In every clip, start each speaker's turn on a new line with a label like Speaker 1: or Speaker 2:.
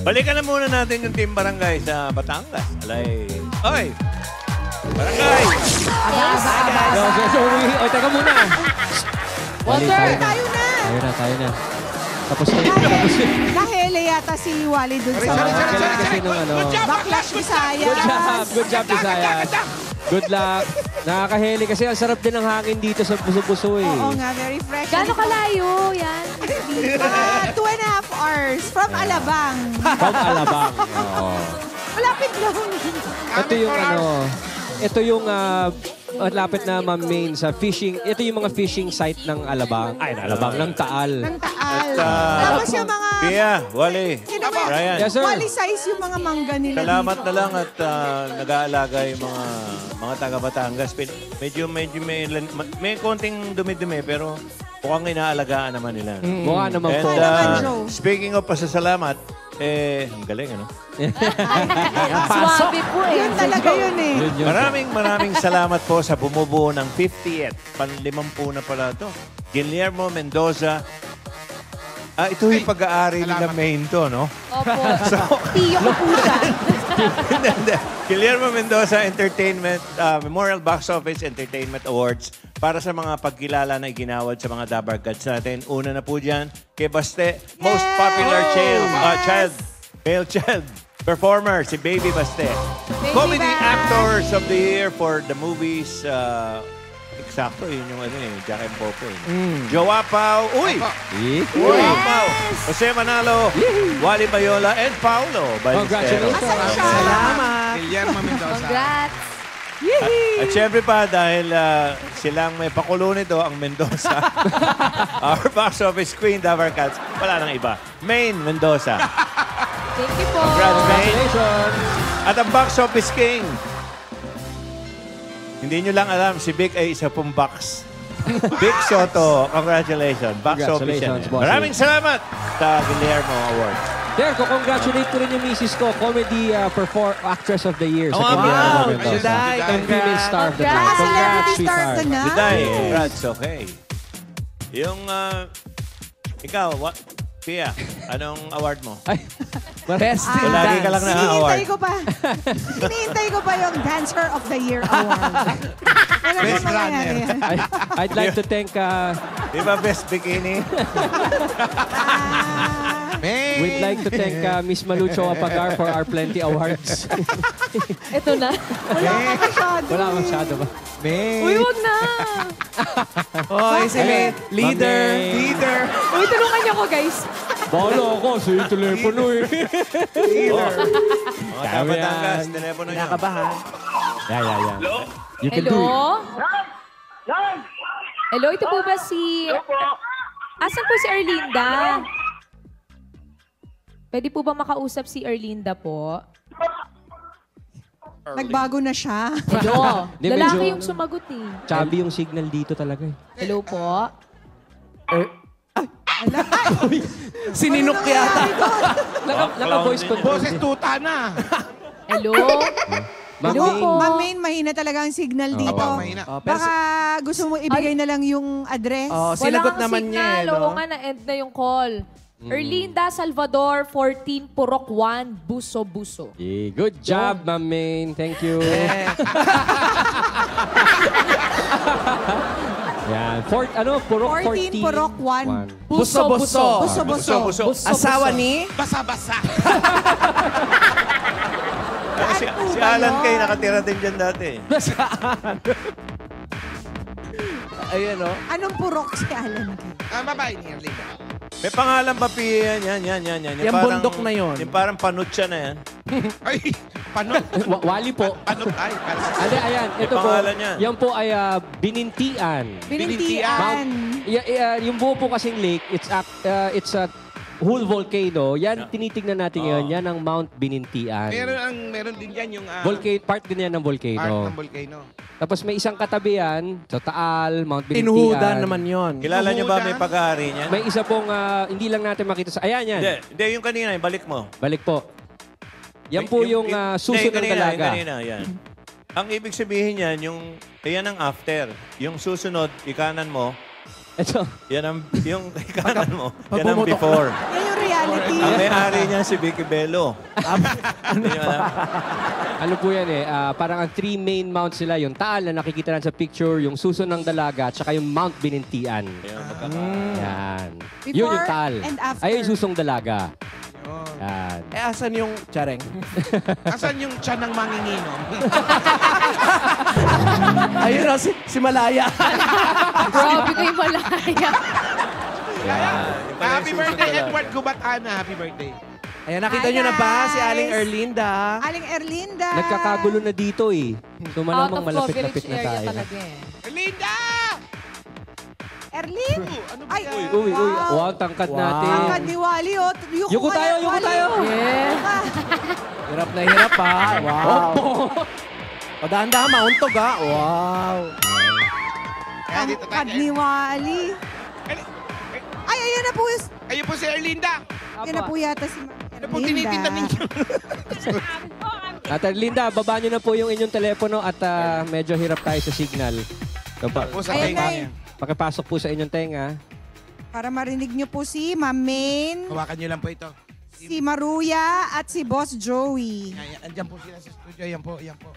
Speaker 1: Balikan na muna natin yung Team Barangay sa Batangas. Alay. Oy! Barangay!
Speaker 2: Oy, teka muna.
Speaker 3: Walter!
Speaker 4: Tayo na.
Speaker 2: Tayo na. Tapos na yun.
Speaker 4: Nahele yata si Wally dun sa...
Speaker 2: Kasi nung ano.
Speaker 4: Backlash Visayas.
Speaker 2: Good job, Visayas. Good luck. Nakakaheli kasi ang sarap din ng hangin dito sa Puso-Puso eh.
Speaker 4: Oo nga, very fresh.
Speaker 3: Gano'ng kalayo yan?
Speaker 4: 2.5 hours from Alabang.
Speaker 2: From Alabang. Oo.
Speaker 4: Malapit lang.
Speaker 2: Ito yung ano, ito yung lapit na Ma'am Main sa fishing. Ito yung mga fishing site ng Alabang. Ay, Alabang ng Taal.
Speaker 4: Ng Taal.
Speaker 1: At,
Speaker 4: Tapos yung mga...
Speaker 1: Pia, Wally,
Speaker 4: Sino ba?
Speaker 1: Brian.
Speaker 2: Yes, sir.
Speaker 4: Wally size yung mga mangga nila
Speaker 1: Salamat
Speaker 4: dito.
Speaker 1: na lang at nag-aalaga yung mga taga Batangas. Medyo may konting dumi-dumi pero mukhang inaalagaan naman nila.
Speaker 2: Mukha naman
Speaker 1: And
Speaker 2: po.
Speaker 4: Joe.
Speaker 1: speaking of pasasalamat, ang galing ano?
Speaker 3: Swabe po eh.
Speaker 4: Yun talaga yun eh.
Speaker 1: Maraming salamat po sa bumubuo ng 50th. Panlimampu na pala ito. Guillermo Mendoza. Ito yung pag-aari nila main to, no?
Speaker 3: Opo. Tiyo ko po siya.
Speaker 1: Hindi. Guillermo Mendoza Entertainment Memorial Box Office Entertainment Awards para sa mga pagkilala na iginawad sa mga Dabarkads natin. Una na po dyan, kay Baste, Most Popular Male Child Performer, si Baby Baste. Comedy Actors of the Year for the movies, eksakto, yun yung Jack and Popo. Jowa Pao, Jowa Pao, Jose Manalo, Wally Bayola, and Paulo Ballesteros.
Speaker 2: Congratulations.
Speaker 5: Salamat. Guillermo Mendoza.
Speaker 3: Congrats.
Speaker 1: At syempre pa, dahil silang may pakulo nito, ang Mendoza. Our box office queen, Dabarkads. Wala nang iba. Main Mendoza.
Speaker 3: Thank you po.
Speaker 2: Congratulations.
Speaker 1: At ang box office king. Hindi nyo lang alam, si Vic ay isa pong box. Vic Soto, congratulations. Box office yan.
Speaker 2: Congratulations, boss.
Speaker 1: Maraming salamat sa Guillermo Award.
Speaker 2: There, congratulate ko rin yung misis ko, Comedy Actress of the Year. Sa
Speaker 5: Wow!
Speaker 2: Guillermo Mendoza.
Speaker 5: Juday,
Speaker 2: And Female Star of the Night.
Speaker 3: Congrats.
Speaker 4: Celebrity star
Speaker 2: sweetheart.
Speaker 4: ka na.
Speaker 1: Juday, congrats, okay. Yung, ikaw, Pia, anong award mo?
Speaker 2: Ay,
Speaker 5: Best in
Speaker 1: Lagi ka lang
Speaker 5: dance.
Speaker 1: na-award.
Speaker 4: Hinihintay ko pa yung Dancer of the Year Award. Wala
Speaker 5: Best
Speaker 4: na mangyayari
Speaker 5: runner.
Speaker 4: yan.
Speaker 2: I'd like to thank,
Speaker 1: Di ba best bikini?
Speaker 5: May.
Speaker 2: we'd like to thank Miss Malucho Apagar for our plenty awards.
Speaker 3: Ito na.
Speaker 4: Wala ka masyado.
Speaker 2: Wala masyado ba?
Speaker 5: May.
Speaker 3: Uy, wag na.
Speaker 5: Oy, si May. Leader.
Speaker 2: Mami.
Speaker 5: Leader.
Speaker 3: Uy, tulungan niyo ako, guys.
Speaker 2: Balo ako sa yung telepono eh.
Speaker 5: Leader.
Speaker 1: Mga Tabatangas, telepono nyo.
Speaker 5: Nakabahan.
Speaker 2: Yeah. You can do
Speaker 3: Hello?
Speaker 2: it.
Speaker 3: Hello, ito po ba si... Asan po si Erlinda? Pwede po ba makausap si Erlinda po?
Speaker 4: Nagbago na siya.
Speaker 3: Hello?
Speaker 2: Di,
Speaker 3: Lalaki
Speaker 2: medyo-
Speaker 3: yung sumagot eh.
Speaker 2: Chubby yung signal dito talaga eh.
Speaker 3: Hello po?
Speaker 5: Sininok yata.
Speaker 2: Naka-voice
Speaker 1: din
Speaker 2: control.
Speaker 5: Boses tuta na.
Speaker 3: Hello?
Speaker 2: Ma'am
Speaker 3: Hello
Speaker 2: Maine.
Speaker 3: po?
Speaker 4: Ma'am Main, mahina talaga ang signal dito.
Speaker 5: Opo, mahina.
Speaker 4: Baka gusto mo ibigay na lang yung address.
Speaker 5: Oh,
Speaker 3: Wala
Speaker 5: sinagot
Speaker 3: kang
Speaker 5: naman niya
Speaker 3: signal.
Speaker 5: eh,
Speaker 3: Oo
Speaker 5: no?
Speaker 3: nga, na-end na yung call. Erlinda Salvador, 14, Purok 1, Buso-Buso.
Speaker 2: Yeah, good job, Ma'am Maine. Thank you. Yan. Purok
Speaker 4: 14,
Speaker 2: 14.
Speaker 4: Purok 1.
Speaker 5: Buso-buso.
Speaker 4: Buso-buso.
Speaker 1: Buso-buso.
Speaker 5: Asawa ni? Basa-basa.
Speaker 1: Si Alan Kay nakatira din dyan dati.
Speaker 5: Ayan o.
Speaker 4: Anong purok si Alan?
Speaker 5: Babae ni Erlinda.
Speaker 1: May pangalan ba, Pia? Yan.
Speaker 5: Yung bundok na yun.
Speaker 1: Yung parang panutsa na yan.
Speaker 5: Ay, panot.
Speaker 2: Wali po.
Speaker 5: Panot ay.
Speaker 2: Ayan. Ito po.
Speaker 1: pangalan niyan.
Speaker 2: Yan po ay Binintian.
Speaker 4: Binintian.
Speaker 2: Yung buo po kasing lake, it's a whole volcano. Yan, tinitignan natin ngayon. Yan ang Mount Binintian.
Speaker 5: Meron din yan yung
Speaker 2: Part din yan ng
Speaker 5: part
Speaker 2: volcano.
Speaker 5: ng volcano.
Speaker 2: Tapos may isang katabi yan, sa Taal, Mount Binintian.
Speaker 6: Tinuhudan naman yon.
Speaker 1: Kilala nyo ba may pag-aari niyan?
Speaker 2: May isa pong hindi lang natin makita sa... Ayan yan.
Speaker 1: Hindi, yung kanina, yung balik mo.
Speaker 2: Balik po. Yan po yung suso ng dalaga.
Speaker 1: Yung kanina, yan. Ang ibig sabihin yan, yan ang after. Yung susunod, ikanan mo,
Speaker 2: Ito.
Speaker 1: yan ang, yung ikanan mo, yan ang before.
Speaker 4: Yan yung reality quality.
Speaker 1: Ang may-ari niya si Vicky Bello. Hindi niyo alam?
Speaker 2: Ano po yan eh, parang ang 3 main mounts sila, yung taal na nakikita natin sa picture, yung suso ng dalaga, at saka yung Mount Binintian. Yan. Yun yung taal.
Speaker 4: and after.
Speaker 2: Ay, yung susong dalaga. Yan.
Speaker 6: asan yung chareng?
Speaker 5: Asan yung tiyan ng manginginom?
Speaker 6: Ayun na, si Malaya.
Speaker 3: Grabe ko yung malaya.
Speaker 5: Happy birthday, Edward Gubatana. Happy birthday.
Speaker 6: Ayan, nakita nyo na ba si Aling Erlinda?
Speaker 4: Aling Erlinda.
Speaker 2: Nagkakagulo na dito eh. So
Speaker 3: Out
Speaker 2: malamang
Speaker 3: of
Speaker 2: malapit-lapit
Speaker 3: village
Speaker 2: na
Speaker 3: area
Speaker 2: tayo.
Speaker 3: talaga eh.
Speaker 5: Linda!
Speaker 4: Erlin?
Speaker 5: Ano ba
Speaker 4: Ay,
Speaker 5: yan?
Speaker 2: Uy,
Speaker 4: wow.
Speaker 2: wow, tangkad natin.
Speaker 4: Tangkad ni Wally, oh.
Speaker 2: Yuko tayo, yuko tayo.
Speaker 3: Yeah.
Speaker 6: Hirap na hirap ha. Wow. Padahan-dahan, mauntog ha. Wow.
Speaker 5: Kaya dito tayo.
Speaker 4: Tangkad ni Wally. Ay, ayan na po.
Speaker 5: Ayun po si Erlinda.
Speaker 4: Yan na po yata si
Speaker 5: Ano po tinitinda ninyo?
Speaker 2: At Linda, baba nyo na po yung inyong telepono at medyo hirap tayo sa signal. So,
Speaker 5: Po sa
Speaker 4: Ayan
Speaker 5: tenga.
Speaker 4: na.
Speaker 2: pakipasok po sa inyong tenga.
Speaker 4: Para marinig niyo po si Ma'am Main,
Speaker 5: Hawakan niyo lang po ito.
Speaker 4: si Maruya, at si Boss Joey.
Speaker 5: Ayan, andyan po sila sa studio. Yan po, yan po.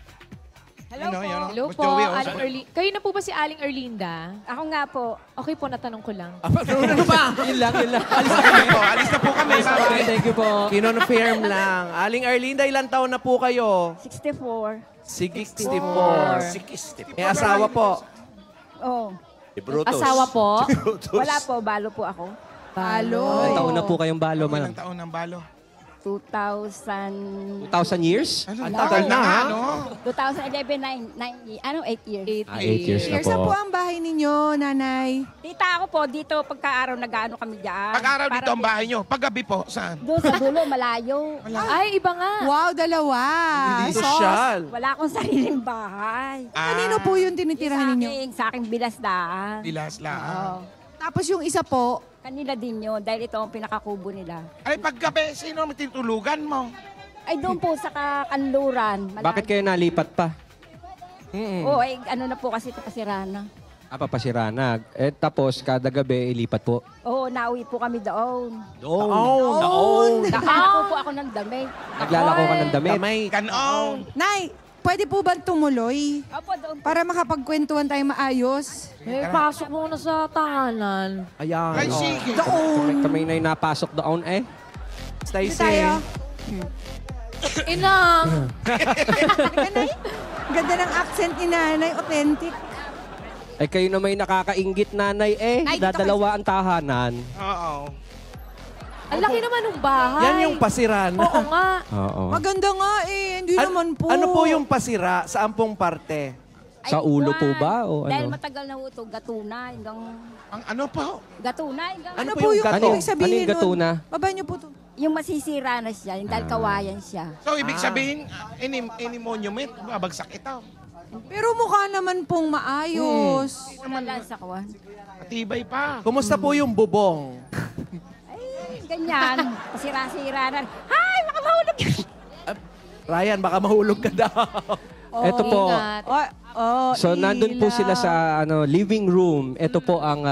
Speaker 7: Hello
Speaker 5: Yan,
Speaker 7: po.
Speaker 5: yan,
Speaker 3: Hello
Speaker 5: Boss
Speaker 3: po,
Speaker 5: Joey, oh,
Speaker 3: Aling
Speaker 5: sabi-
Speaker 3: Erlinda. Kayo na po ba si Aling Erlinda?
Speaker 7: Ako nga po.
Speaker 3: Okay po, natanong ko lang.
Speaker 6: Ano ba?
Speaker 2: Yun lang, yun lang.
Speaker 5: Alis na po kami. Bye-bye.
Speaker 2: Thank you po.
Speaker 6: Kinonfirm lang. Aling Erlinda, ilang taon na po kayo?
Speaker 7: 64.
Speaker 6: 64. May asawa po.
Speaker 7: Oh.
Speaker 1: Si Brutus.
Speaker 3: Asawa po?
Speaker 7: Wala po, balo po ako.
Speaker 4: Balo.
Speaker 2: Ilang taon na po kayong balo,
Speaker 5: Ilang
Speaker 2: man?
Speaker 5: taon ng balo?
Speaker 7: 2000.
Speaker 2: 2,000 years?
Speaker 5: Ano,
Speaker 6: Ang tagal na, ha?
Speaker 5: Ano?
Speaker 7: 2011, 8 years.
Speaker 2: 8 years na
Speaker 4: Saan po
Speaker 2: po.
Speaker 4: ang bahay ninyo, nanay?
Speaker 7: Tita ako po, dito pagka-araw nag-ano kami dyan.
Speaker 5: Pag-araw dito
Speaker 7: Parang
Speaker 5: ang bahay nyo. Pag-gabi po, saan?
Speaker 7: Doon sa dulo, malayo.
Speaker 3: Ay, iba nga.
Speaker 4: Wow, dalawa.
Speaker 6: Sosyal.
Speaker 7: Wala akong sariling bahay.
Speaker 4: Kanino po yung tinitirahan ninyo?
Speaker 7: Sa aking bilasdaan.
Speaker 5: Dilas lang.
Speaker 7: Oo.
Speaker 4: Tapos yung isa po,
Speaker 7: Kanila din yun, dahil ito ang pinakakubo nila.
Speaker 5: Ay, pag-gabi, sino ang tinutulugan mo?
Speaker 7: Ay, doon po sa kanluran.
Speaker 2: Bakit kayo nalipat pa?
Speaker 7: Oo, ay ano na po kasi ito kasirana.
Speaker 2: Papasirana. Tapos, kada gabi, ilipat po.
Speaker 7: Oo, nauwi po kami doon.
Speaker 2: Doon.
Speaker 7: Naglalako po ako ng damit.
Speaker 2: Naglalako ka ng damit.
Speaker 6: Kamay.
Speaker 5: Kanon.
Speaker 4: Nay, pwede po ba tumuloy?
Speaker 7: Opo, doon po.
Speaker 4: Para makapagkwentuhan tayo maayos.
Speaker 3: Eh, pasok muna sa tahanan.
Speaker 6: Ayan.
Speaker 5: Ay,
Speaker 6: oh.
Speaker 5: sige.
Speaker 2: Kami na yung napasok doon eh.
Speaker 6: Stay
Speaker 4: Dito tayo.
Speaker 6: safe.
Speaker 3: Inang!
Speaker 4: Ganda ng accent ni nanay, authentic.
Speaker 2: Ay kayo na may nakakaingit nanay eh.
Speaker 4: Nay, dito
Speaker 2: Dadalawa ang tahanan.
Speaker 5: Oo.
Speaker 3: Ang laki naman ng bahay.
Speaker 6: Yan yung pasirana.
Speaker 3: Oo nga.
Speaker 2: Oo.
Speaker 4: Maganda nga eh, hindi naman po.
Speaker 6: Ano po yung pasira? Saan pong parte?
Speaker 2: Sa ulo po ba o
Speaker 7: Dahil
Speaker 2: ano?
Speaker 7: matagal na ito, gatuna, hanggang
Speaker 5: Ang ano po?
Speaker 7: gatuna, hanggang
Speaker 6: Ano
Speaker 4: Ano
Speaker 6: po
Speaker 4: po
Speaker 6: yung
Speaker 4: yung
Speaker 6: gato?
Speaker 4: ibig sabihin
Speaker 2: Ano yung gato
Speaker 4: nun?
Speaker 2: na?
Speaker 4: Baba niyo po to.
Speaker 7: yung masisira na siya, yung dahil kawayan siya.
Speaker 5: So, ibig sabihin, ini-monument, babagsak ito.
Speaker 4: Pero mukha naman pong maayos.
Speaker 7: Una lang sa kawan.
Speaker 5: Matibay pa.
Speaker 6: Kumusta po yung bubong?
Speaker 7: Ay, ganyan. Masira-sira na. Hay, baka mahulog yan.
Speaker 6: Ryan, baka mahulog ka daw.
Speaker 2: Ito po.
Speaker 3: Ingat.
Speaker 2: So nandun po
Speaker 4: ilaw.
Speaker 2: sila sa living room. Ito po ang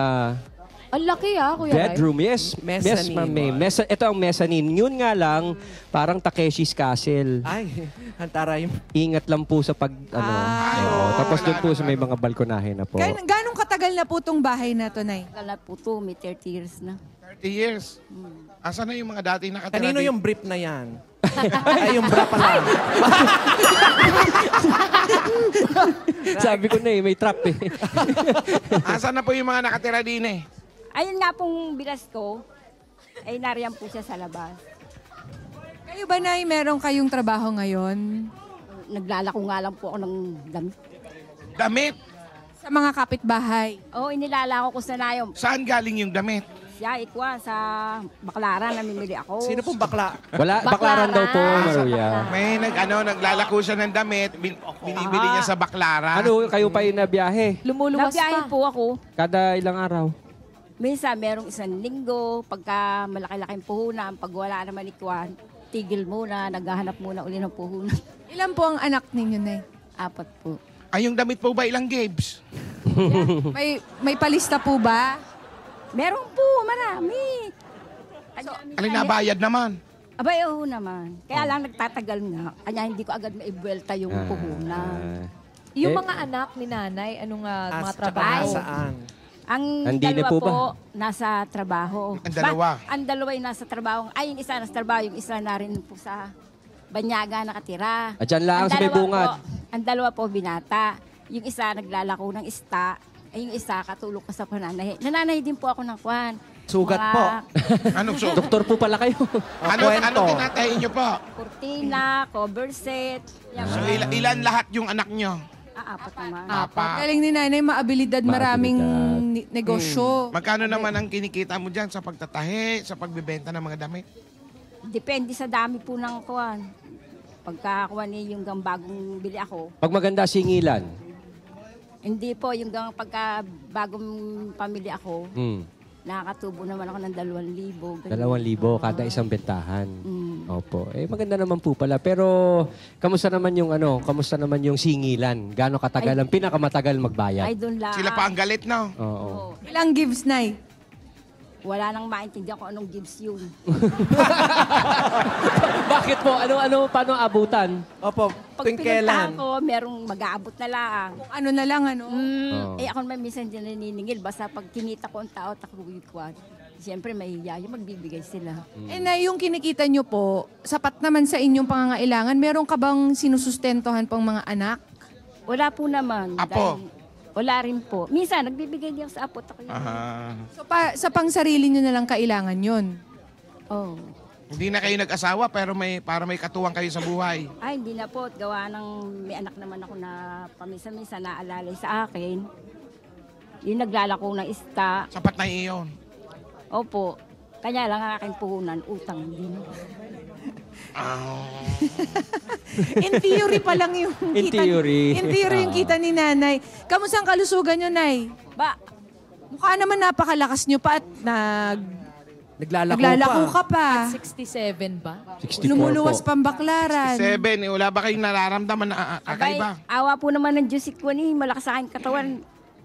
Speaker 3: Ang laki Kuya Ray.
Speaker 2: bedroom. Yes. Yes,
Speaker 6: Mezzanine.
Speaker 2: ma'am. May. Ito ang mezzanine. Yun nga lang, parang Takeshi's Castle.
Speaker 6: Ay, antara yung...
Speaker 2: Ingat lang po sa pag, tapos doon po sa may mga balkonahe na po.
Speaker 4: Ganong katagal na po tong bahay na to, Nay?
Speaker 7: Tagal na po ito, may 30 years na.
Speaker 5: 30 years. Asan na yung mga dati nakatira
Speaker 6: Kanino
Speaker 5: dito?
Speaker 6: yung brief na yan? Ay, yung bra pa lang.
Speaker 2: Sabi ko na may trap eh.
Speaker 5: Asan na po yung mga nakatira din eh?
Speaker 7: Ayun nga pong bilas ko, ay nariyan po siya sa labas.
Speaker 4: Kayo ba, Nay, meron kayong trabaho ngayon?
Speaker 7: Naglalako nga lang po ako ng damit.
Speaker 5: Damit.
Speaker 4: Sa mga kapitbahay?
Speaker 7: Oo, inilalako ko sa nayo.
Speaker 5: Saan galing yung damit?
Speaker 7: Siya, ikwa, sa Baklaran, namimili ako.
Speaker 6: Sino pong bakla?
Speaker 2: Baklaran daw po, Maruya.
Speaker 5: May naglalako siya ng damit, binibili niya sa Baclaran.
Speaker 2: Ano, kayo pa yung nabiyahe?
Speaker 3: Lumuluwas
Speaker 7: Nabiyahe
Speaker 3: pa.
Speaker 7: po ako.
Speaker 2: Kada ilang araw?
Speaker 7: Minsan, merong isang linggo, pagka malaki-laking puhunan, pag wala naman ikwan, tigil muna, naghahanap muna uli ng puhunan.
Speaker 4: Ilan po ang anak ninyo, Nay?
Speaker 7: 4 po.
Speaker 5: Ay, yung damit po ba ilang Gabes?
Speaker 4: May palista po ba?
Speaker 7: Meron po, marami.
Speaker 5: Alin nabayad naman?
Speaker 7: Abay, oo naman. Kaya lang nagtatagal nga. Kanya hindi ko agad maibuelta yung puhunan.
Speaker 3: Yung
Speaker 2: Eh,
Speaker 3: mga anak ni nanay, anong mga
Speaker 6: Tsaka
Speaker 3: trabaho?
Speaker 6: saan?
Speaker 7: Ang
Speaker 2: Hindi na
Speaker 7: dalawa
Speaker 2: po
Speaker 7: po,
Speaker 2: ba?
Speaker 7: nasa trabaho.
Speaker 5: Ang dalawa?
Speaker 7: Ang dalawa yung nasa trabaho. Ay, yung isa nasa trabaho, yung isa na rin po sa Banyaga nakatira.
Speaker 2: Dyan lang
Speaker 7: Ang
Speaker 2: sa may
Speaker 7: dalawa
Speaker 2: bungad.
Speaker 7: po- Ang dalawa po binata. Yung isa naglalako ng ista. Ay, yung isa katulog ko sa pananahi. Nananahi din po ako ng kwan.
Speaker 6: Sugat
Speaker 7: Mga
Speaker 6: po.
Speaker 5: Anong so?
Speaker 2: Doktor po pala kayo.
Speaker 6: Kwento.
Speaker 5: Anong tinatahin nyo po?
Speaker 7: Kurtina, cover set. Yan,
Speaker 5: So,
Speaker 7: mga-
Speaker 5: ilan lahat yung anak nyo?
Speaker 7: apat naman.
Speaker 5: Apat.
Speaker 4: Galing ni nanay, maabilidad, maraming negosyo.
Speaker 5: Magkano naman ang kinikita mo dyan sa pagtatahi, sa pagbibenta ng mga damit?
Speaker 7: Depende sa dami po ng kuwan. Pagkakuha ni yung bagong bili ako,
Speaker 2: Pag maganda singilan.
Speaker 7: hindi po yung pagka bagong pamilya ako,
Speaker 2: Hmm.
Speaker 7: nakakatubo naman ako ng 2,000. ganun.
Speaker 2: 2,000 kada isang bentahan.
Speaker 7: Mm.
Speaker 2: Opo. Maganda naman po pala. Pero kamusta naman yung singilan? Gaano katagal ang pinakamatagal
Speaker 7: Ay,
Speaker 2: magbayad?
Speaker 7: doon lang.
Speaker 5: Sila pa ang galit, no?
Speaker 2: Oo.
Speaker 4: Ilang gives, nay?
Speaker 7: Wala nang maintindihan kung anong gives yun.
Speaker 2: Bakit po? Paano abutan?
Speaker 6: Opo,
Speaker 7: Pag
Speaker 6: tuwing
Speaker 7: pinuntahan
Speaker 6: kailan?
Speaker 7: ko, merong mag-aabot na lang.
Speaker 4: Ano na lang, ano?
Speaker 2: Oo.
Speaker 7: Ako naman minsan din naniningil. Basta pag kinita ko ang tao, takuwi ko. Siyempre, mahihiya yung magbibigay sila.
Speaker 4: Na yung kinikita nyo po, sapat naman sa inyong pangangailangan. Meron ka bang sinusustentohan pang mga anak?
Speaker 7: Wala po naman.
Speaker 5: Apo?
Speaker 7: Dahil wala rin po. Minsan, nagbibigay din ako sa apo. Ako yun.
Speaker 4: So, sa pang-sarili nyo na lang kailangan yun.
Speaker 7: Oh.
Speaker 5: Hindi na kayo nag-asawa pero para may katuwang kayo sa buhay.
Speaker 7: Ay, hindi na po. Gawa ng may anak naman ako na paminsan-minsan naalalay sa akin. Yung naglalako ng ista.
Speaker 5: Sapat na iyon.
Speaker 7: Opo. Kanya lang ang aking puhunan, utang din.
Speaker 4: In theory pa lang yung
Speaker 2: In
Speaker 4: kita.
Speaker 2: theory.
Speaker 4: In theory yung kita ni nanay. Kamusta ang kalusugan nyo, nay?
Speaker 7: Ba,
Speaker 4: Mukha naman napakalakas nyo pa at
Speaker 6: Naglalako
Speaker 4: naglalako
Speaker 6: pa.
Speaker 4: ka pa.
Speaker 3: 67 ba?
Speaker 2: 64
Speaker 4: Lumuluwas
Speaker 2: po.
Speaker 4: pang baklaran.
Speaker 5: 7, wala ba kayong nararamdaman na
Speaker 7: abay,
Speaker 5: kakaiba?
Speaker 7: awa po naman ng Diyos ko ni malakas sa aking katawan.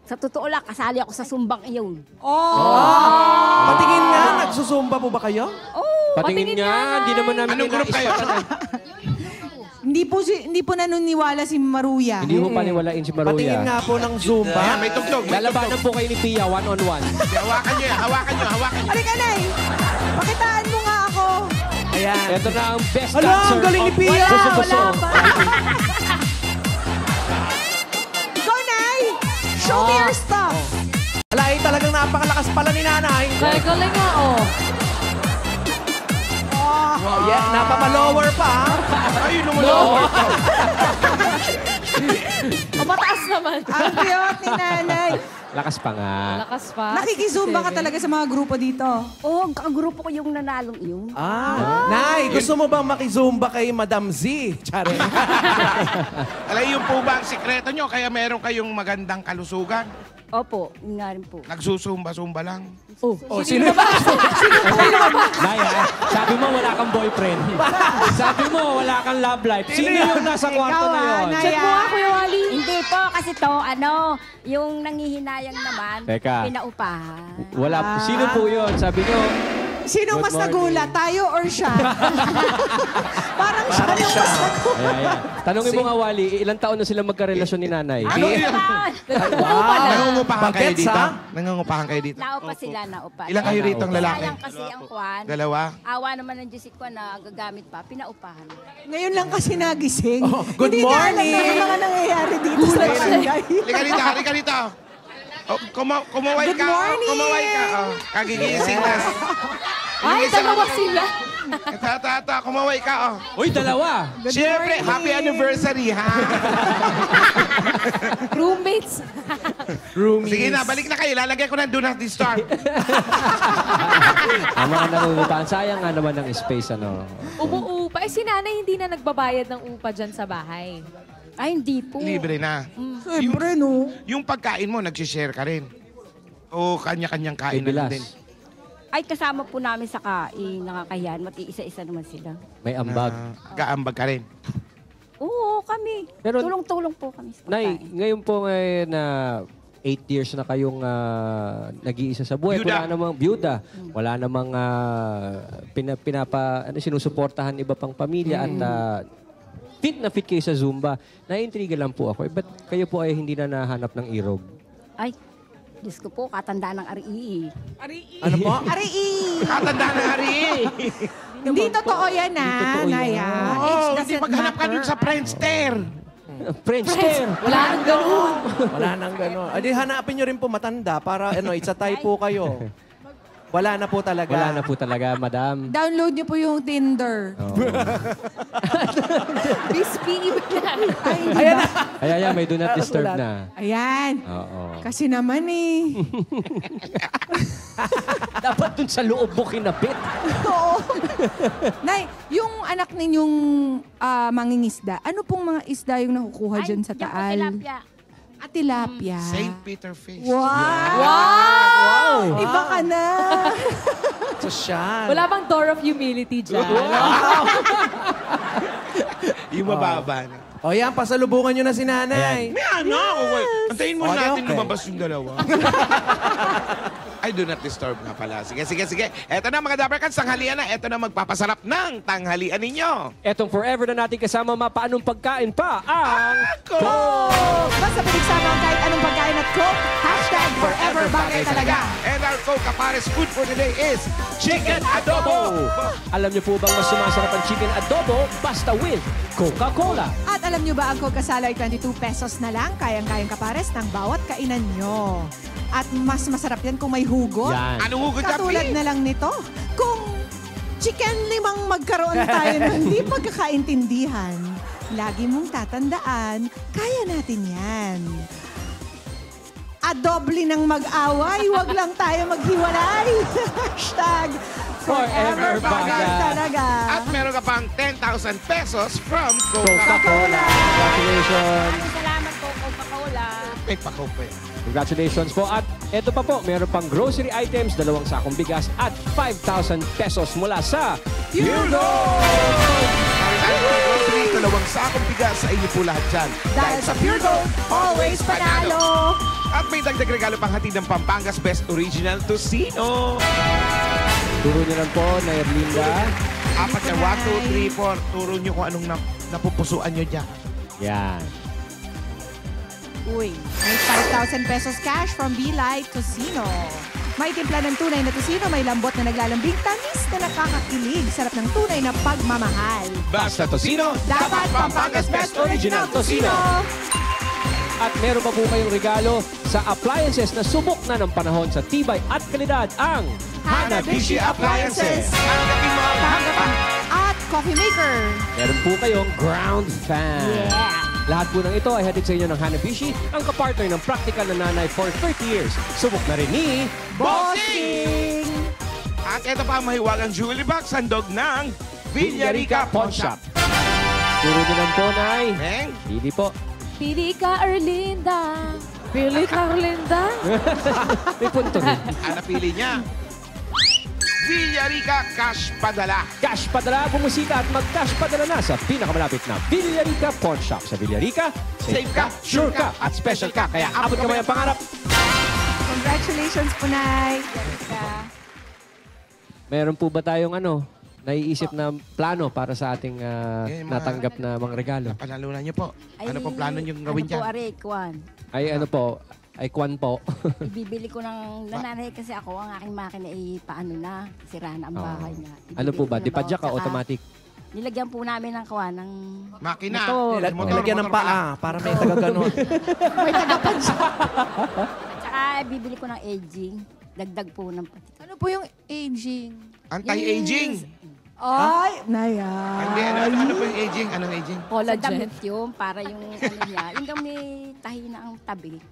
Speaker 7: Sa totoo lang, kasali ako sa sumbang iyon.
Speaker 6: Patingin nga, nagsusumba po ba kayo?
Speaker 2: Patingin nga, hindi naman namin
Speaker 5: Anong group kayo?
Speaker 4: Hindi po nanuniwala si Maruya.
Speaker 2: Hindi mo paniwalain si Maruya.
Speaker 6: Patingin nga po ng Zumba.
Speaker 5: Ayan, may tugtog. May
Speaker 2: Lalabanan
Speaker 5: tugtog.
Speaker 2: po kayo ni Pia one-on-one.
Speaker 5: Hawakan nyo yan, hawakan nyo.
Speaker 4: Halika, nay! Pakitaan mo nga ako.
Speaker 6: Ayan.
Speaker 2: Ito na ang best
Speaker 6: Hala,
Speaker 2: dancer
Speaker 6: ang galing ni
Speaker 2: of
Speaker 6: Pia!
Speaker 2: Buso-buso.
Speaker 4: Wala pa. Go, nay! Show me your stuff.
Speaker 6: Ala, talagang napakalakas pala ni nanay.
Speaker 3: Kaya galing nga, oh.
Speaker 6: Yeah, napapa-lower pa.
Speaker 5: Ay, lumulawar pa.
Speaker 3: Mataas naman.
Speaker 4: Ang cute ni nanay.
Speaker 2: Lakas pa nga.
Speaker 3: Lakas pa.
Speaker 4: Nakikizumba ka
Speaker 3: 67.
Speaker 4: talaga sa mga grupo dito.
Speaker 7: Oh, ang grupo ko yung nanalong iyon.
Speaker 6: Nay, gusto mo bang makizumba kay Madam Z? Charing.
Speaker 5: Alay, yung po ba ang sikreto nyo? Kaya meron kayong magandang kalusugan?
Speaker 7: Opo, yun nga rin po.
Speaker 5: Nagsusumba-sumba lang.
Speaker 6: Sino ba?
Speaker 2: Naya, sabi mo wala kang boyfriend. Sabi mo wala kang love life. Sino yung nasa kwarto na yun?
Speaker 4: Nay.
Speaker 3: Check mo nga, Kuya Wally.
Speaker 7: Hindi po, kasi to, yung nangihinayang naman,
Speaker 2: Teka.
Speaker 7: pinaupahan.
Speaker 2: Wala. Sino po yun? Sabi nyo,
Speaker 4: Sino
Speaker 2: Good
Speaker 4: mas
Speaker 2: morning.
Speaker 4: nagulat? Tayo or siya? Parang siya yung mas nagulat.
Speaker 2: ayan. Tanungin mo nga, Wally, ilang taon na sila magkarelasyon ni nanay?
Speaker 5: Ano yun? Nangungupahan kayo
Speaker 6: Bagets,
Speaker 5: dito?
Speaker 6: ha?
Speaker 5: Nangungupahan kayo dito?
Speaker 7: Naupa sila, naupa.
Speaker 5: Ilan kayo rito ang lalaki?
Speaker 7: Sayang kasi ang kwan.
Speaker 5: Dalawa?
Speaker 7: Awa naman ng Diyos ko na gagamit pa, pinaupahan.
Speaker 4: Ngayon lang kasi nagising.
Speaker 6: good
Speaker 4: Hindi niya alam
Speaker 6: morning.
Speaker 4: na yung mga nangyayari dito sa barangay.
Speaker 5: Halika dito, halika dito. Oh, kumaway
Speaker 4: Good
Speaker 5: ka.
Speaker 4: morning.
Speaker 5: Kumaway ka. Oh, kagigising na.
Speaker 3: Ay, dalawa sila.
Speaker 5: Ito, kumaway ka. Oh.
Speaker 2: Uy, dalawa!
Speaker 5: Siyempre, happy anniversary, ha?
Speaker 3: Roommates.
Speaker 5: Sige na, balik na kayo. Lalagay ko na do not disturb.
Speaker 2: Ang mga nangungupahan, sayang nga naman ng space, ano.
Speaker 3: Umuupa. Eh, si nanay hindi na nagbabayad ng upa dyan sa bahay.
Speaker 7: Ay, hindi po.
Speaker 5: Libre na.
Speaker 4: Siyempre, no?
Speaker 5: Yung pagkain mo, nag-share ka rin. O kanya-kanyang kain
Speaker 2: May
Speaker 5: na lang
Speaker 2: bilas.
Speaker 5: din.
Speaker 7: Ay, kasama po namin sa kain, nakakahiyan. Mati-isa-isa naman sila.
Speaker 2: May ambag.
Speaker 5: Gaambag ka rin.
Speaker 7: Oo, kami.
Speaker 2: Pero-
Speaker 7: Tulong-tulong po kami sa
Speaker 2: Nay,
Speaker 7: pagkain.
Speaker 2: ngayon po ngayon na 8 years na kayong nag-iisa sa buhay.
Speaker 5: Byuda.
Speaker 2: Wala namang byuda. Wala namang sinusuportahan iba pang pamilya at fit na fit kayo sa Zumba. Naiintriga lang po ako. Ba't kayo po ay hindi na nahanap ng irog?
Speaker 7: Ay, Diyos ko po, katandaan ng RE.
Speaker 6: Ano po?
Speaker 4: Ari!
Speaker 5: Katanda na hari.
Speaker 4: Hindi totoo yan,
Speaker 2: totoo yan.
Speaker 4: Naya. Age
Speaker 5: Oh, hindi
Speaker 4: doesn't
Speaker 5: maghanap ka dun
Speaker 4: matter.
Speaker 5: sa Friendster.
Speaker 2: Friendster!
Speaker 3: Wala nang ganoon.
Speaker 6: Wala nang gano'n. Adi, hanapin nyo rin po matanda para itsatay po kayo. Wala na po talaga.
Speaker 2: Wala na po talaga, madam.
Speaker 4: Download niyo po yung Tinder.
Speaker 3: Risky yan.
Speaker 4: Ay, di
Speaker 6: Ayan
Speaker 4: ba?
Speaker 6: na.
Speaker 2: Kaya yan, may do not disturb
Speaker 6: Nakasulat.
Speaker 2: na.
Speaker 4: Ayan.
Speaker 2: Oo.
Speaker 4: Kasi naman eh.
Speaker 2: Dapat dun sa loob mo kinabit.
Speaker 4: Oo. Nay, yung anak ninyong mangingisda, ano pong mga isda yung nakukuha dyan sa
Speaker 7: diyan po
Speaker 4: Taal?
Speaker 7: tilapia.
Speaker 4: At tilapia.
Speaker 5: St. Peter Fish.
Speaker 4: Wow! Iba ka na.
Speaker 6: Sosyal.
Speaker 3: Wala bang door of humility dyan?
Speaker 5: Yung mababa na.
Speaker 6: O yan, pasalubungan nyo na si nanay.
Speaker 5: May ano? Antayin mo
Speaker 6: Okay,
Speaker 5: natin
Speaker 6: okay.
Speaker 5: lumabas yung dalawa. Ay, do not disturb nga pala. Sige. Eto na mga Dapper Cats, tanghalian na. Eto na magpapasarap ng tanghalian ninyo.
Speaker 2: Etong forever na natin kasama mapaanong pagkain pa ang...
Speaker 4: Basta pinagsama ang kahit anong pagkain at Coke, hashtag forever bagay talaga.
Speaker 5: And our Coca-Pares food for today is Chicken Adobo.
Speaker 2: Alam niyo po bang mas sumasarap ang chicken adobo basta with Coca-Cola?
Speaker 4: At alam nyo ba ang Coke Kasala ay 22 pesos na lang, kayang-kayang kapares ng bawat kainan nyo. At mas masarap yan kung may hugot.
Speaker 2: Yan.
Speaker 5: Anong hugot na,
Speaker 4: Katulad
Speaker 5: Pi?
Speaker 4: na lang nito, kung chicken limang magkaroon tayo ng hindi pagkakaintindihan, lagi mong tatandaan, kaya natin yan. Adoble ng mag-away, wag lang tayo maghiwalay. Hashtag forever bagay talaga.
Speaker 5: At meron ka pang 10,000 pesos from
Speaker 2: Coca-Cola. Congratulations.
Speaker 7: Maraming salamat po, Coca-Cola.
Speaker 5: May pa-Coca.
Speaker 2: Congratulations po. At eto pa po, meron pang grocery items, 2 sakong bigas at 5,000 pesos mula sa
Speaker 5: Pure Gold! Grocery, 2 sakong bigas sa inyo po lahat dyan.
Speaker 4: Dahil sa Pure Gold, always panalo.
Speaker 5: At may dagdag regalo pang hatid ng Pampangas Best Original Tocino.
Speaker 2: Turo niyo lang po na Erlinda.
Speaker 5: Apat na 1, 2, 3, 4. Turo nyo kung anong napupusuan nyo dyan.
Speaker 2: Yan.
Speaker 4: Uy, may 5,000 pesos cash from Be Like Tocino. May timpla ng tunay na tocino, may lambot na naglalambing, tamis na nakakakilig, sarap ng tunay na pagmamahal.
Speaker 5: Basta Tocino,
Speaker 4: Dapat Pampangas Best Original Tocino!
Speaker 2: At meron pa po kayong regalo sa appliances na subok na ng panahon sa tibay at kalidad ang
Speaker 5: Hanabishi Appliances. Hanapin mo ang
Speaker 4: At coffee maker.
Speaker 2: Meron po kayong ground fan. Lahat po ng ito ay hatid sa inyo ng Hanabishi, ang kapartner ng practical na nanay for 30 years. Subok na rin ni
Speaker 5: Bossing! At ito pa ang mahiwagang jewelry box, handog ng Villarica Pawn Shop.
Speaker 2: Turo niyo lang po, Nay.
Speaker 5: Meng,
Speaker 2: Hindi po.
Speaker 3: Pili ka, Erlinda. Pili ka, Erlinda.
Speaker 2: May punto rin.
Speaker 5: napili niya. Villarica Cash Padala.
Speaker 2: Cash padala, bumusita at mag-cash padala na sa pinakamalapit na Villarica Pawn Shop. Sa Villarica,
Speaker 5: Safe ka, sure ka,
Speaker 2: at special ka. Kaya abot ka mo yung pangarap.
Speaker 4: Congratulations po, Nay.
Speaker 2: Meron po ba tayong naiisip na plano para sa ating natanggap na mga regalo?
Speaker 5: Panalunan niyo po. Ano pong plano niyong gawin
Speaker 7: Ano po,
Speaker 5: dyan?
Speaker 7: Aray, Kwan?
Speaker 2: Ay ay kwan po.
Speaker 7: Ibibili ko ng nananay kasi ako, ang aking makina ay paano na, sira na ang bahay niya.
Speaker 2: Ano po ba?
Speaker 7: Ibibili ko ng
Speaker 2: Dipadya ka,
Speaker 7: bawat saka
Speaker 2: automatic?
Speaker 7: Nilagyan po namin ng kawan ng
Speaker 5: Makina.
Speaker 7: motor.
Speaker 6: Nilagyan ng paa para may taga-ganon.
Speaker 4: May tagapansa.
Speaker 7: At saka bibili ko ng aging. Dagdag po ng pati.
Speaker 4: Ano po yung aging?
Speaker 5: Anti-aging.
Speaker 4: Ay, Naya.
Speaker 5: Hindi, ano po yung aging? Anong aging?
Speaker 7: Sa
Speaker 3: Collagen.
Speaker 7: damit yun, para yung ano niya. Yung may tahina ang tabi.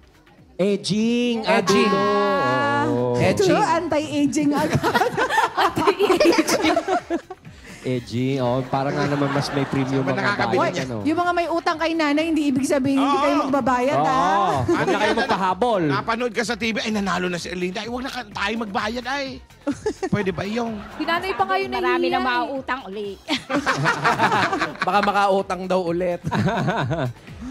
Speaker 2: Edging.
Speaker 6: Edging.
Speaker 2: Oo.
Speaker 6: Edging.
Speaker 4: True, anti-aging agad.
Speaker 2: Edging. Oh, parang nga naman mas may premium
Speaker 5: Saan ba
Speaker 2: mga
Speaker 5: nakakabili
Speaker 2: bayan.
Speaker 5: niya?
Speaker 4: Yung mga may utang kay nanay, hindi ibig sabihin hindi
Speaker 5: Oo.
Speaker 4: kayo magbabayad, ha?
Speaker 2: Oo. Huwag na kayo magpahabol.
Speaker 5: Napanood ka sa TV, ay nanalo na si Erlinda. Ay, huwag na tayo magbayad ay. Pwede ba yung?
Speaker 3: Pinanay pa kayo na
Speaker 7: Marami na mauutang uli.
Speaker 6: Baka makautang daw ulit.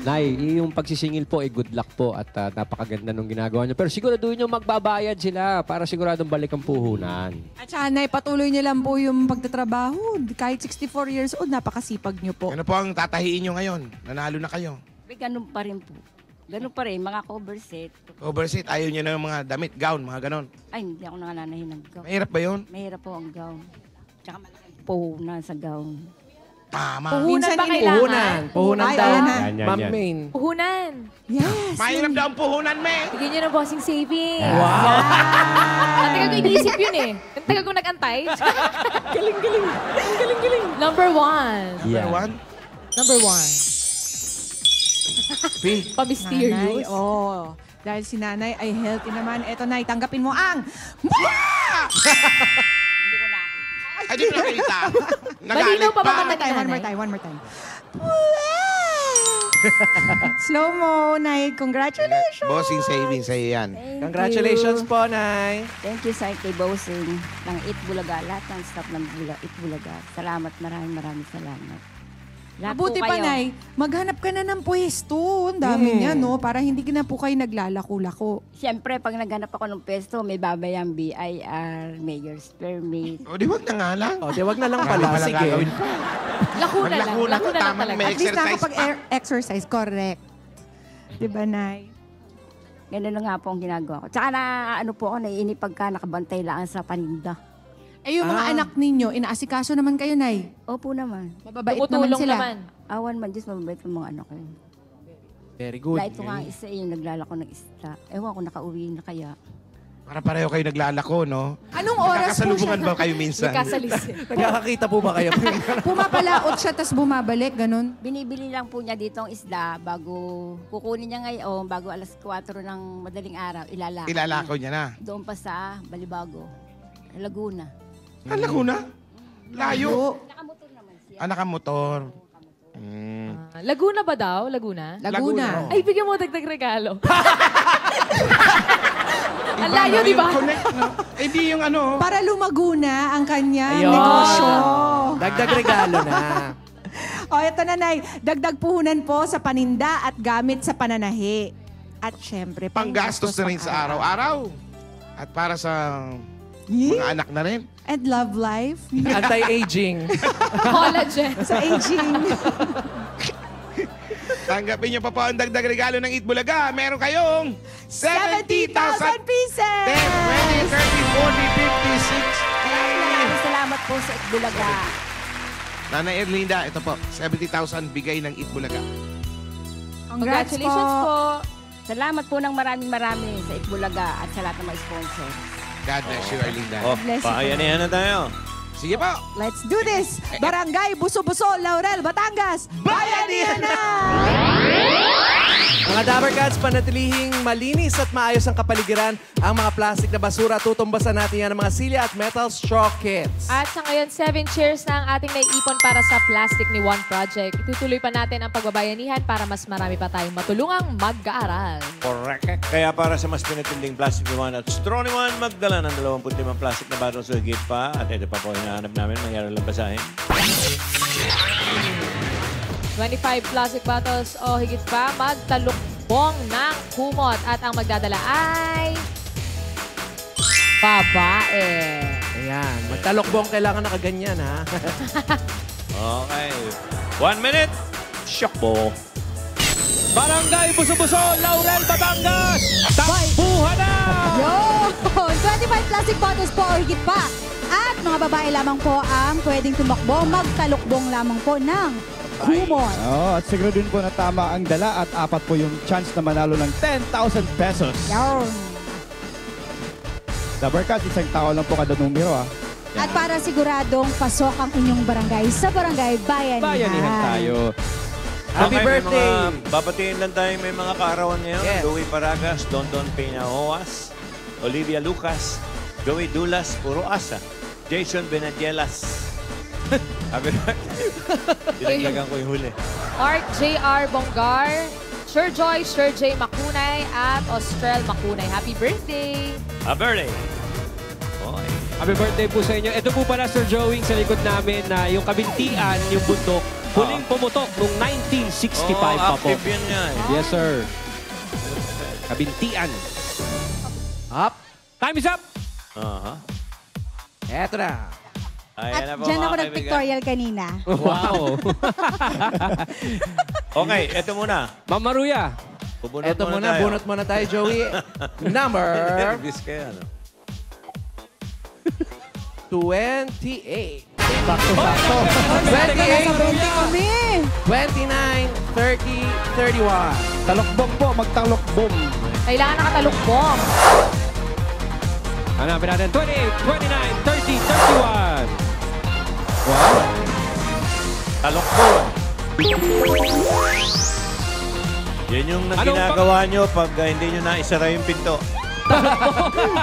Speaker 2: Nay, yung pagsisingil po, good luck po at napakaganda nung ginagawa niyo. Pero siguraduhin niyo magbabayad sila para siguradong balik ang puhunan.
Speaker 4: At sana patuloy niyo lang po yung pagtatrabaho. Kahit 64 years old, napakasipag niyo po.
Speaker 5: Ano po ang tatahiin nyo ngayon? Nanalo na kayo.
Speaker 7: Ganun pa rin po. Ganun pa rin, mga cover set.
Speaker 5: Overseat, ayaw nyo ng mga damit, gown, mga ganon.
Speaker 7: Ay, hindi ako nananahin ng gown.
Speaker 5: Mahirap ba yun?
Speaker 7: Mahirap po ang gown. Tsaka malaking puhunan sa gown.
Speaker 5: Tama.
Speaker 3: Puhunan ba kailangan?
Speaker 6: Puhunan. Puhunan
Speaker 4: Ay,
Speaker 6: daw.
Speaker 4: ayan na.
Speaker 2: Yan, yan,
Speaker 6: Ma'am
Speaker 2: yan.
Speaker 6: Main.
Speaker 3: Puhunan.
Speaker 4: Yes.
Speaker 5: Mahirap daw ang puhunan, me.
Speaker 3: Bigyan nyo ng bossing savings.
Speaker 6: Wow.
Speaker 3: Ang tagal ko iniisip yun eh. Ang tagal ko nag-antay. Galing. Number one.
Speaker 2: Yeah.
Speaker 5: One.
Speaker 3: Number one.
Speaker 5: P.
Speaker 4: Nanay,
Speaker 3: Pa-mysterious.
Speaker 4: oh. Dahil si nanay ay healthy naman. Eto, Nay, tanggapin mo ang...
Speaker 7: Hindi ko nakita.
Speaker 5: Ay, di ko nakita.
Speaker 3: Malinaw pa ba
Speaker 5: pa.
Speaker 3: ba
Speaker 4: One more time. Slow mo, Nay. Congratulations.
Speaker 5: Bossing savings sa'yo yan.
Speaker 7: Thank
Speaker 6: Congratulations
Speaker 7: you.
Speaker 6: po, Nay.
Speaker 7: Thank you sa kay Bossing ng Eat Bulaga. Lahat ng staff ng Eat Bulaga. Salamat, maraming salamat. Lahat
Speaker 4: Mabuti
Speaker 7: po
Speaker 4: pa,
Speaker 7: kayo.
Speaker 4: Nay. Maghanap ka na ng pwesto. Ang dami niya, no? Para hindi na po kayo naglalako-lako.
Speaker 7: Siyempre, pag naghanap ako ng pesto, may babayang BIR, Mayor's Permit.
Speaker 5: O, di wag na nga lang.
Speaker 6: O, di wag na lang
Speaker 5: Marami
Speaker 6: pala.
Speaker 5: palang
Speaker 6: Sige.
Speaker 5: gagawin pa.
Speaker 3: Lako na lang.
Speaker 5: Maglako na
Speaker 3: Lako na lang
Speaker 5: tama,
Speaker 3: talaga.
Speaker 5: may
Speaker 4: At least
Speaker 5: exercise pa.
Speaker 4: nakapag-exercise. Correct. Diba, Nay?
Speaker 7: Ganun na nga po ang ginagawa ko. Tsaka na, ano po ako, naiinip pagka nakabantay lang sa paninda.
Speaker 4: Eh, yung mga anak ninyo, inaasikaso naman kayo, Nay.
Speaker 7: Opo naman.
Speaker 4: Mababait naman
Speaker 3: Tumutulong
Speaker 4: sila.
Speaker 3: naman.
Speaker 7: Awan man, Diyos, mababait ang mga anak ko.
Speaker 6: Very good.
Speaker 7: Wala ito nga isa yung naglalako ng isda. Ewan ko, nakauwi na kaya.
Speaker 5: Para pareho kayo naglalako, no?
Speaker 4: Anong oras po siya?
Speaker 5: Nagkakasalubungan ba kayo minsan?
Speaker 3: Nagkasalisin.
Speaker 6: Nagkakakita po ba kayo?
Speaker 4: Pumapalaot siya, tas bumabalik, ganun.
Speaker 7: Binibili lang po niya dito ang isda bago kukunin niya ngayon, bago alas 4 ng madaling araw, ilalako.
Speaker 5: Ilalako niya na.
Speaker 7: Doon pa sa Balibago, Laguna.
Speaker 5: Alam na. Layo.
Speaker 7: Nakamotor naman siya.
Speaker 5: Nakamotor.
Speaker 3: Laguna ba daw? Laguna?
Speaker 4: Laguna.
Speaker 3: Ay, bigyan mo dagdag regalo. Ang layo, di ba?
Speaker 5: Connect, no? Eh, di yung ano.
Speaker 4: Para lumago na ang kanyang
Speaker 6: Ayun.
Speaker 4: negosyo.
Speaker 6: Dagdag regalo na.
Speaker 4: O, eto na, Nay. Dagdag puhunan po sa paninda at gamit sa pananahi. At syempre,
Speaker 5: Panggastos na rin sa araw-araw. At para sa mga anak na rin.
Speaker 4: And love life.
Speaker 6: Anti-aging.
Speaker 3: Collagen.
Speaker 4: sa aging.
Speaker 5: Tanggapin niyo pa po ang dagdag regalo ng Eat Bulaga. Meron kayong
Speaker 4: 70,000
Speaker 5: 70,000
Speaker 4: pieces!
Speaker 5: 10, 20, 30, 40, 50, 60.
Speaker 7: Salamat po sa Itbulaga.
Speaker 5: Nanay Erlinda, ito po. 70,000 bigay ng Eat Bulaga.
Speaker 3: Congratulations po.
Speaker 7: Salamat po ng maraming sa Itbulaga at sa lahat ng mga sponsors.
Speaker 5: God bless you, Erlinda.
Speaker 1: Oh,
Speaker 4: Bless you.
Speaker 1: paayanihan na tayo.
Speaker 5: Sige po.
Speaker 4: Let's do this! Barangay Buso-Buso, Laurel, Batangas. Bayanihan na!
Speaker 6: Mga Dabber Cats, panatilihing malinis at maayos ang kapaligiran. Ang mga plastic na basura, tutumbasan natin yan ng mga silya at metal straw kits.
Speaker 3: At sa ngayon, 7 cheers na ang ating naiipon para sa Plastic ni One Project. Itutuloy pa natin ang pagbabayanihan para mas marami pa tayong matulungang mag-aaral.
Speaker 1: Correct. Kaya para sa mas pinatinding Plastic ni One at Straw ni One, magdala ng 25 plastic na bottles o higit pa. At ito pa po hinahanap namin, mangyari lang basahin.
Speaker 3: 25 plastic bottles o higit pa, magtalukbong ng kumot. At ang magdadala ay... babae.
Speaker 6: Ayan, magtalokbong kailangan nakaganyan, ha?
Speaker 1: Okay. 1 minute. Shock po.
Speaker 2: Barangay Buso-Buso, Laurel, Batangas! Takbuhan na!
Speaker 8: Yun! 25 plastic bottles po o higit pa. At mga babae lamang po ang pwedeng tumakbo, magtalukbong lamang po ng kumot.
Speaker 9: Oh, at siguro din po na tama ang dala at apat po yung chance na manalo ng 10,000 pesos.
Speaker 8: Yun!
Speaker 9: Dabber Cats, isang tao lang po kada numero ah.
Speaker 8: At para siguradong pasok ang inyong barangay sa Barangay Bayanihan.
Speaker 2: Bayanihan tayo.
Speaker 6: Happy
Speaker 1: Okay,
Speaker 6: birthday!
Speaker 1: May mga, babatiin lang tayo, may mga kaarawan ngayon.
Speaker 6: Yes.
Speaker 1: Louie Paragas, Dondon Peñaoas, Olivia Lucas, Joey Dulas, Puro Asa, Jason Benadielas. Happy birthday. Dinagdagan ko yung huli.
Speaker 3: Art J.R. Bongar, Sir Joy, Sir J. Makunay, at Austrel Makunay. Happy birthday!
Speaker 1: Happy birthday. Okay.
Speaker 2: Happy birthday po sa inyo. Ito po pala, Sir Joey, sa likod namin na yung kabintian, yung bundok, Huling pumutok noong 1965 pa po.
Speaker 1: Active yan nga eh.
Speaker 2: Yes, sir. Kabintian.
Speaker 6: Up.
Speaker 2: Time is up!
Speaker 1: Aha.
Speaker 6: Eto na.
Speaker 1: Ayan na
Speaker 8: At
Speaker 1: po,
Speaker 8: dyan
Speaker 1: mga
Speaker 8: ako
Speaker 1: kaibigan.
Speaker 8: nag-pictorial kanina.
Speaker 2: Wow!
Speaker 1: Okay, eto muna.
Speaker 2: Ma'am Maruya.
Speaker 1: Bubunot
Speaker 6: Eto muna,
Speaker 1: tayo.
Speaker 6: bunot muna tayo, Joey. Number
Speaker 1: Nervous ka yan.
Speaker 6: 28.
Speaker 8: Sakto-sakto.
Speaker 6: 28,
Speaker 8: Kami!
Speaker 6: 29, 30, 31.
Speaker 9: Talokbong po, magtalokbong.
Speaker 3: Kailangan nakatalukbong.
Speaker 2: Hanapin natin. 28, 29, 30, 31. Wow!
Speaker 1: Talokbong. Yan yung
Speaker 2: Anong
Speaker 1: ginagawa nyo pag hindi nyo naisara yung pinto.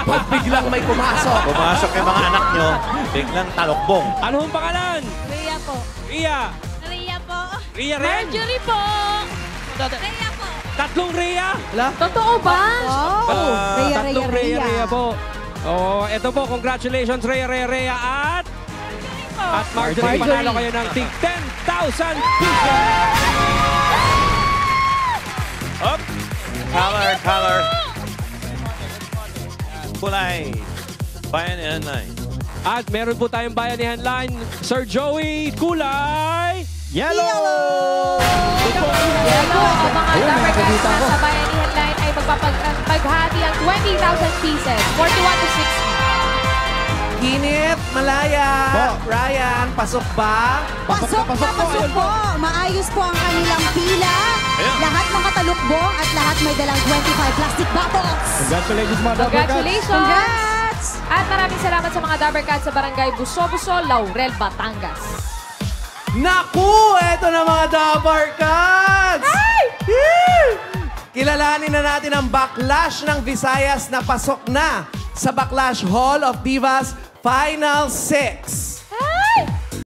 Speaker 6: Pag biglang may pumasok.
Speaker 1: Pumasok yung mga anak nyo, biglang talokbong.
Speaker 2: Ano ang pangalan?
Speaker 8: Rhea po.
Speaker 2: Ria.
Speaker 8: Rhea po.
Speaker 2: Ria rin?
Speaker 3: Marjorie po!
Speaker 8: Rhea po.
Speaker 2: Tatlong Ria?
Speaker 3: Totoo ba?
Speaker 8: Wow! Rhea,
Speaker 2: Tatlong Ria po. Oh, eto po. Congratulations, Ria at... At Marjorie, panalo kayo ng tig 10,000 pesos.
Speaker 1: Up! Color. Kulay. Bayanihan line.
Speaker 2: At meron po tayong bayanihan line. Sir Joey, kulay...
Speaker 9: Yellow!
Speaker 3: Yellow, ang mga Dapper Cats na sa Bayanihan Line ay magpapaghati ang 20,000 pieces. 41 to 60.
Speaker 6: Kinit, Malaya, Ryan, pasok ba?
Speaker 8: Pasok na pasok po. Maayos po ang kanilang pila.
Speaker 1: Ayan.
Speaker 8: Lahat ng katalukbong at lahat may dalang 25 plastic bottles.
Speaker 9: Congratulations mga Dapper Cats.
Speaker 3: Congratulations!
Speaker 8: Congrats!
Speaker 3: At maraming salamat sa mga Dapper Cats sa Barangay Buso-Buso, Laurel, Batangas.
Speaker 6: Naku! Eto na mga Dapper Cats! Yee! Kilalanin na natin ang Backlash ng Visayas na pasok na sa Backlash Hall of Divas Final 6.